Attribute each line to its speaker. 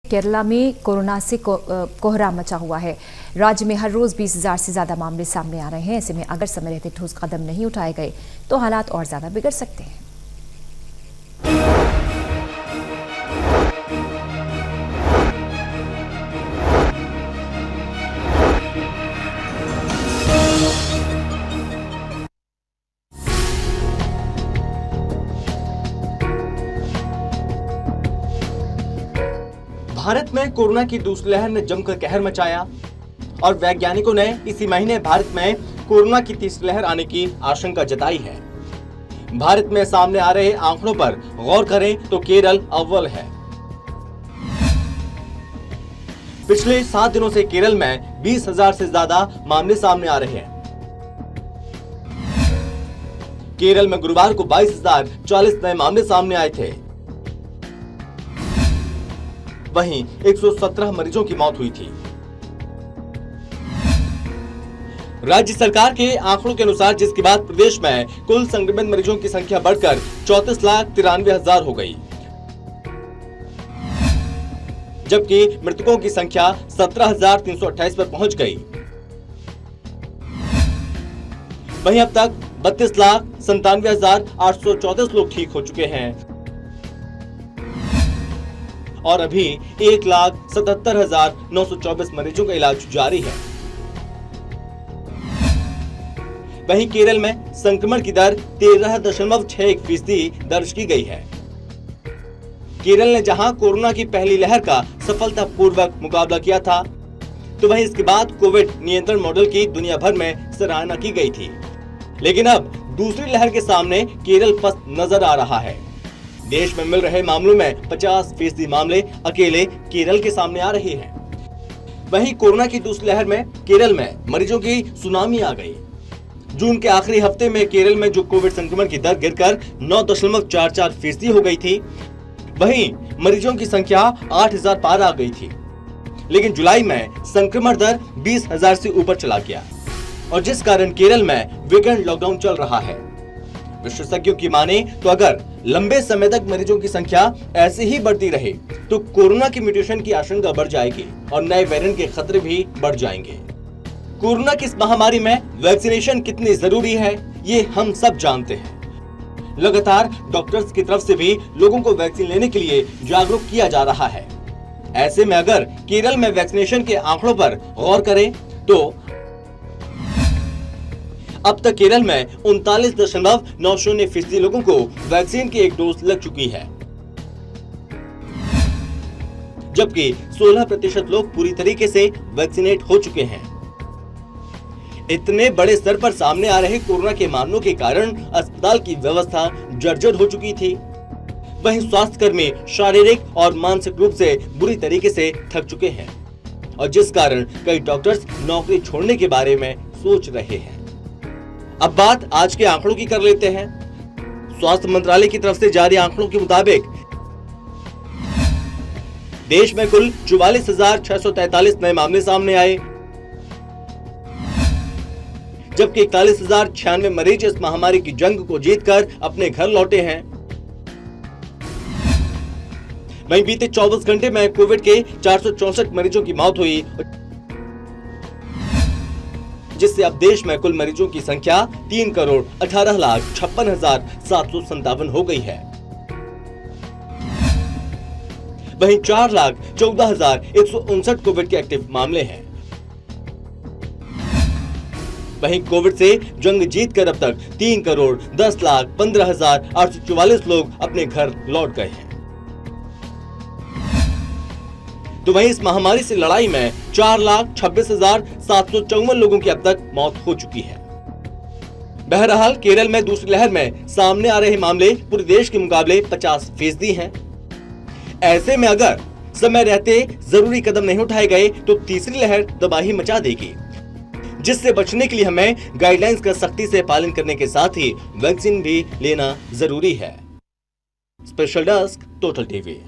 Speaker 1: केरला में कोरोना से कोहराम मचा हुआ है। राज्य में हर रोज 20,000 से ज्यादा मामले सामने आ रहे हैं। ऐसे में अगर समय रहते ठोस कदम नहीं उठाए गए तो हालात और ज्यादा बिगड़ सकते हैं।
Speaker 2: भारत में कोरोना की दूसरी लहर ने जमकर कहर मचाया और वैज्ञानिकों ने इसी महीने भारत में कोरोना की तीसरी लहर आने की आशंका जताई है। भारत में सामने आ रहे आंकड़ों पर गौर करें तो केरल अव्वल है। पिछले 7 दिनों से केरल में 20,000 से ज्यादा मामले सामने आ रहे हैं। केरल में गुरुवार को 22,040 नए मामले सामने आए थे। वहीं 117 मरीजों की मौत हुई थी। राज्य सरकार के आंकड़ों के अनुसार जिसके बाद प्रदेश में कुल संक्रमित मरीजों की संख्या बढ़कर 34,93,000 हो गई, जबकि मृतकों की संख्या 17,328 पर पहुंच गई। वहीं अब तक 32,97,834 लोग ठीक हो चुके हैं और अभी 1,77,924 मरीजों का इलाज जारी है। वहीं केरल में संक्रमण की दर 13.61% दर्ज की गई है। केरल ने जहां कोरोना की पहली लहर का सफलतापूर्वक मुकाबला किया था, तो वहीं इसके बाद कोविड नियंत्रण मॉडल की दुनिया भर में सराहना की गई थी। लेकिन अब दूसरी लहर के सामने केरल पस्त नजर आ रहा है। देश में मिल रहे मामलों में 50% मामले अकेले केरल के सामने आ रहे हैं। वहीं कोरोना की दूसरी लहर में केरल में मरीजों की सुनामी आ गई। जून के आखिरी हफ्ते में केरल में जो कोविड संक्रमण की दर गिरकर 9.44% हो गई थी, वहीं मरीजों की संख्या 8,000 पार आ गई थी। लेकिन जुलाई में संक्रमण दर 20,000 से ऊपर चला गया और जिस कारण केरल में वीकेंड लॉकडाउन चल रहा है। विशेषज्ञों की माने तो अगर लंबे समय तक मरीजों की संख्या ऐसे ही बढ़ती रहे तो कोरोना की म्यूटेशन की आशंका बढ़ जाएगी और नए वेरिएंट के खतरे भी बढ़ जाएंगे। कोरोना की इस महामारी में वैक्सीनेशन कितनी जरूरी है, ये हम सब जानते हैं। लगातार डॉक्टर्स की तरफ से भी लोगों को वैक्सीन लेने के लिए जागरूक किया जा रहा है। ऐसे में अगर केरल में वैक्सीनेशन के आंकड़ों पर गौर करें तो अब तक केरल में 39.90% लोगों को वैक्सीन की एक डोज लग चुकी है, जबकि 16% लोग पूरी तरीके से वैक्सीनेट हो चुके हैं। इतने बड़े स्तर पर सामने आ रहे कोरोना के मामलों के कारण अस्पताल की व्यवस्था जर्जर हो चुकी थी। वहीं स्वास्थ्यकर्मी शारीरिक और मानसिक रूप से बुरी तरीके से थक चुके हैं और जिस कारण कई डॉक्टर्स नौकरी छोड़ने के बारे में सोच रहे हैं। अब बात आज के आंकड़ों की कर लेते हैं। स्वास्थ्य मंत्रालय की तरफ से जारी आंकड़ों के मुताबिक देश में कुल 44,643 नए मामले सामने आए, जबकि 41,096 मरीज इस महामारी की जंग को जीतकर अपने घर लौटे हैं। वहीं बीते 24 घंटे में कोविड के 464 मरीजों की मौत हुई, जिससे अब देश में कुल मरीजों की संख्या 3,18,56,757 हो गई है। वहीं 4,14,159 कोविड के एक्टिव मामले हैं। वहीं कोविड से जंग जीतकर अब तक 3,10,15,844 लोग अपने घर लौट गए हैं। तो वहीं इस महामारी से लड़ाई में 4,26,754 लोगों की अब तक मौत हो चुकी है। बहरहाल केरल में दूसरी लहर में सामने आ रहे मामले पूरे देश के मुकाबले 50% हैं। ऐसे में अगर समय रहते जरूरी कदम नहीं उठाए गए तो तीसरी लहर तबाही मचा देगी, जिससे बचने के लिए हमें गाइडलाइंस का सख्ती से पालन करने के साथ ही वैक्सीन भी लेना जरूरी है। Special desk, total TV.